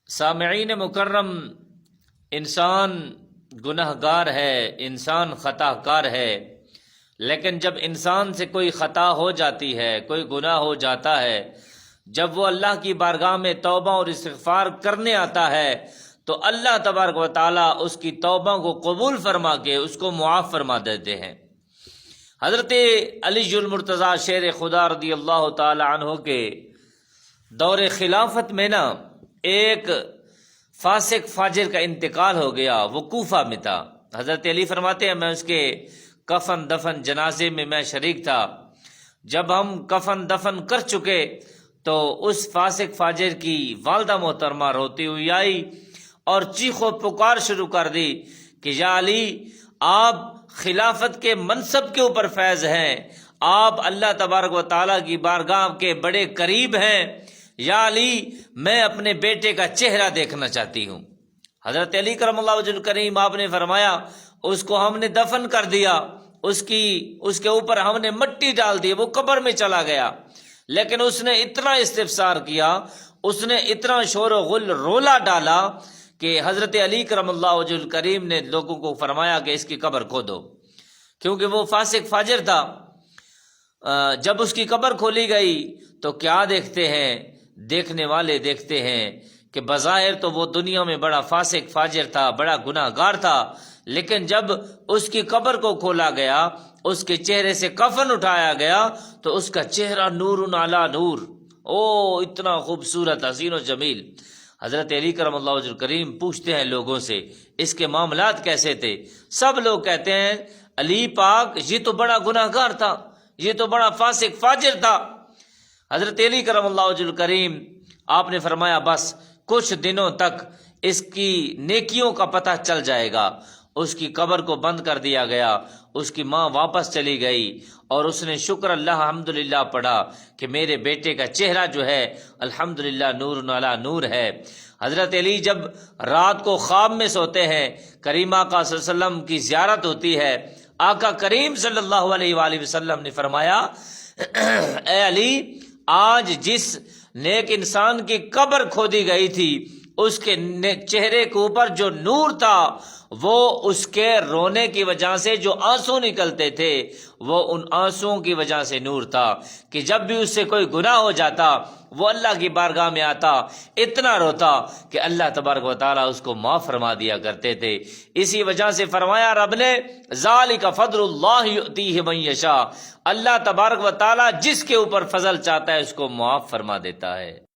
سامعین مکرم، انسان گناہ گار ہے، انسان خطا کار ہے، لیکن جب انسان سے کوئی خطا ہو جاتی ہے، کوئی گناہ ہو جاتا ہے، جب وہ اللہ کی بارگاہ میں توبہ اور استغفار کرنے آتا ہے تو اللہ تبارک و تعالیٰ اس کی توبہ کو قبول فرما کے اس کو معاف فرما دیتے ہیں۔ حضرت علی المرتضیٰ شیر خدا رضی اللہ تعالی عنہ کے دور خلافت میں ایک فاسق فاجر کا انتقال ہو گیا، وہ کوفہ میں تھا۔ حضرت علی فرماتے ہیں میں اس کے کفن دفن جنازے میں میں شریک تھا۔ جب ہم کفن دفن کر چکے تو اس فاسق فاجر کی والدہ محترمہ روتی ہوئی آئی اور چیخ و پکار شروع کر دی کہ یا علی، آپ خلافت کے منصب کے اوپر فیض ہیں، آپ اللہ تبارک و تعالیٰ کی بارگاہ کے بڑے قریب ہیں، یا علی میں اپنے بیٹے کا چہرہ دیکھنا چاہتی ہوں۔ حضرت علی کرم اللہ وجہ الکریم آپ نے فرمایا اس کو ہم نے دفن کر دیا، اس کے اوپر ہم نے مٹی ڈال دی، وہ قبر میں چلا گیا، لیکن اس نے اتنا استفسار کیا، اس نے اتنا شور و غل رولا ڈالا کہ حضرت علی کرم اللہ وجہ الکریم نے لوگوں کو فرمایا کہ اس کی قبر کھودو، کیونکہ وہ فاسق فاجر تھا۔ جب اس کی قبر کھولی گئی تو کیا دیکھتے ہیں، دیکھنے والے دیکھتے ہیں کہ بظاہر تو وہ دنیا میں بڑا فاسق فاجر تھا، بڑا گناہ گار تھا، لیکن جب اس کی قبر کو کھولا گیا، اس کے چہرے سے کفن اٹھایا گیا تو اس کا چہرہ نور علی نور، اتنا خوبصورت حسین و جمیل۔ حضرت علی کرم اللہ وجہ الکریم پوچھتے ہیں لوگوں سے اس کے معاملات کیسے تھے؟ سب لوگ کہتے ہیں علی پاک یہ تو بڑا گناہ گار تھا، یہ تو بڑا فاسق فاجر تھا۔ حضرت علی کرم اللہ وجہ الکریم آپ نے فرمایا بس کچھ دنوں تک اس کی نیکیوں کا پتہ چل جائے گا۔ اس کی قبر کو بند کر دیا گیا، اس کی ماں واپس چلی گئی اور اس نے شکر اللہ الحمدللہ پڑھا کہ میرے بیٹے کا چہرہ جو ہے الحمدللہ نور علی نور ہے۔ حضرت علی جب رات کو خواب میں سوتے ہیں، کریم آقا صلی اللہ علیہ وسلم کی زیارت ہوتی ہے، آقا کریم صلی اللہ علیہ وآلہ وسلم نے فرمایا اے علی، آج جس نیک انسان کی قبر کھودی گئی تھی اس کے چہرے کے اوپر جو نور تھا وہ اس کے رونے کی وجہ سے جو آنسو نکلتے تھے وہ ان آنسوؤں کی وجہ سے نور تھا کہ جب بھی اس سے کوئی گناہ ہو جاتا وہ اللہ کی بارگاہ میں آتا، اتنا روتا کہ اللہ تبارک و تعالیٰ اس کو معاف فرما دیا کرتے تھے۔ اسی وجہ سے فرمایا رب نے ذالک فضل اللہ یؤتیہ من یشاء، اللہ تبارک و تعالیٰ جس کے اوپر فضل چاہتا ہے اس کو معاف فرما دیتا ہے۔